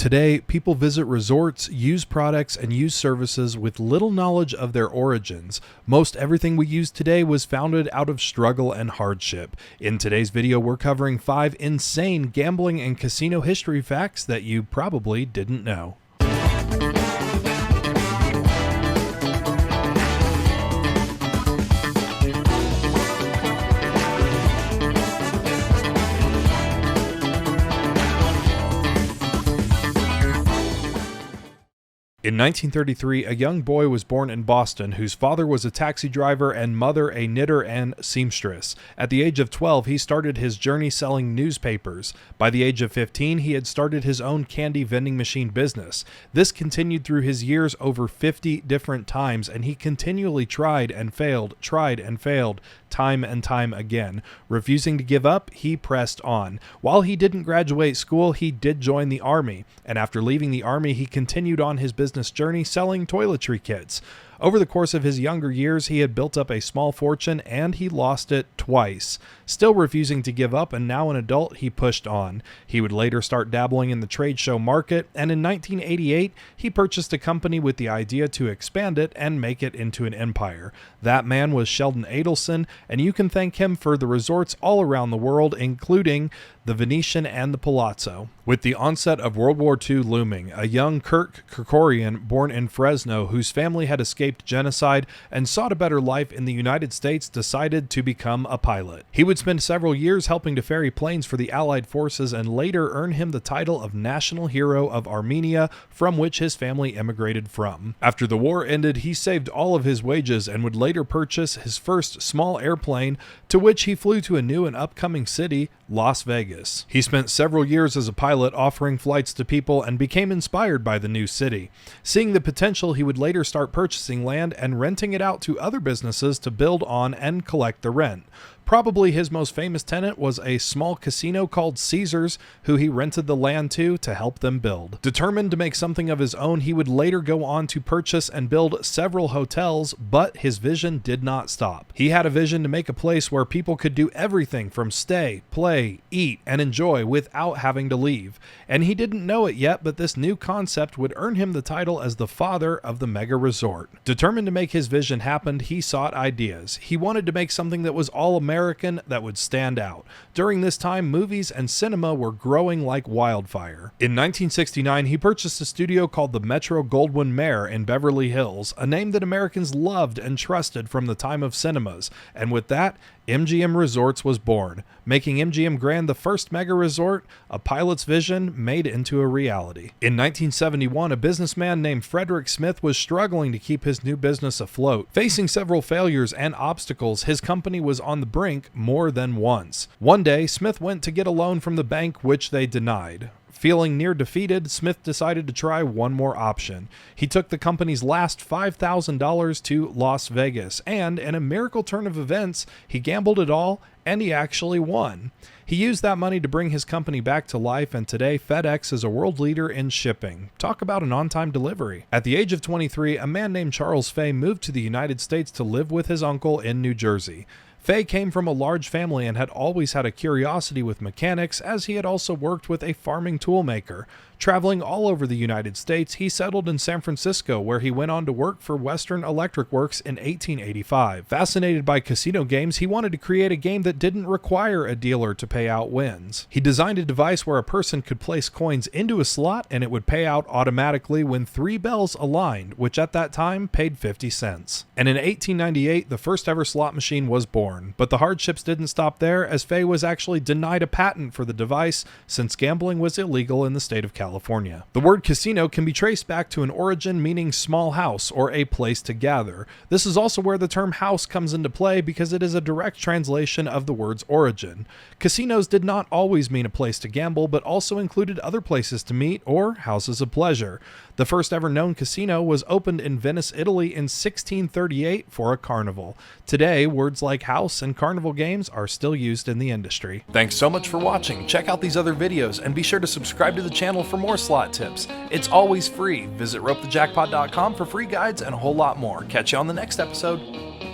Today, people visit resorts, use products, and use services with little knowledge of their origins. Most everything we use today was founded out of struggle and hardship. In today's video, we're covering 5 insane gambling and casino history facts that you probably didn't know. In 1933, a young boy was born in Boston whose father was a taxi driver and mother a knitter and seamstress. At the age of 12, he started his journey selling newspapers. By the age of 15, he had started his own candy vending machine business. This continued through his years over 50 different times, and he continually tried and failed, time and time again. Refusing to give up, he pressed on. While he didn't graduate school, he did join the Army, and after leaving the Army, he continued on his business journey selling toiletry kits. Over the course of his younger years, he had built up a small fortune and he lost it twice. Still refusing to give up, and now an adult, he pushed on. He would later start dabbling in the trade show market, and in 1988, he purchased a company with the idea to expand it and make it into an empire. That man was Sheldon Adelson, and you can thank him for the resorts all around the world, including the Venetian and the Palazzo. With the onset of World War II looming, a young Kirk Kerkorian born in Fresno, whose family had escaped genocide and sought a better life in the United States, decided to become a pilot. He would spend several years helping to ferry planes for the Allied forces and later earn him the title of National Hero of Armenia, from which his family immigrated from. After the war ended, he saved all of his wages and would later purchase his first small airplane, to which he flew to a new and upcoming city, Las Vegas. He spent several years as a pilot offering flights to people and became inspired by the new city. Seeing the potential, he would later start purchasing land and renting it out to other businesses to build on and collect the rent. Probably his most famous tenant was a small casino called Caesars, who he rented the land to help them build. Determined to make something of his own, he would later go on to purchase and build several hotels, but his vision did not stop. He had a vision to make a place where people could do everything from stay, play, eat, and enjoy without having to leave. And he didn't know it yet, but this new concept would earn him the title as the father of the mega resort. Determined to make his vision happen, he sought ideas. He wanted to make something that was all American, that would stand out. During this time, movies and cinema were growing like wildfire. In 1969, he purchased a studio called the Metro-Goldwyn-Mayer in Beverly Hills, a name that Americans loved and trusted from the time of cinemas, and with that, MGM Resorts was born, making MGM Grand the first mega resort, a pilot's vision made into a reality. In 1971, a businessman named Frederick Smith was struggling to keep his new business afloat. Facing several failures and obstacles, his company was on the brink more than once. One day, Smith went to get a loan from the bank, which they denied. Feeling near defeated, Smith decided to try one more option. He took the company's last $5,000 to Las Vegas, and in a miracle turn of events, he gambled it all, and he actually won. He used that money to bring his company back to life, and today FedEx is a world leader in shipping. Talk about an on-time delivery. At the age of 23, a man named Charles Fay moved to the United States to live with his uncle in New Jersey. Fay came from a large family and had always had a curiosity with mechanics, as he had also worked with a farming toolmaker. Traveling all over the United States, he settled in San Francisco, where he went on to work for Western Electric Works in 1885. Fascinated by casino games, he wanted to create a game that didn't require a dealer to pay out wins. He designed a device where a person could place coins into a slot and it would pay out automatically when 3 bells aligned, which at that time paid 50 cents. And in 1898, the first ever slot machine was born. But the hardships didn't stop there, as Fay was actually denied a patent for the device since gambling was illegal in the state of California. The word casino can be traced back to an origin meaning small house or a place to gather. This is also where the term house comes into play because it is a direct translation of the word's origin. Casinos did not always mean a place to gamble, but also included other places to meet or houses of pleasure. The first ever known casino was opened in Venice, Italy in 1638 for a carnival. Today, words like house and carnival games are still used in the industry. Thanks so much for watching. Check out these other videos and be sure to subscribe to the channel for more slot tips. It's always free. Visit ropethejackpot.com for free guides and a whole lot more. Catch you on the next episode.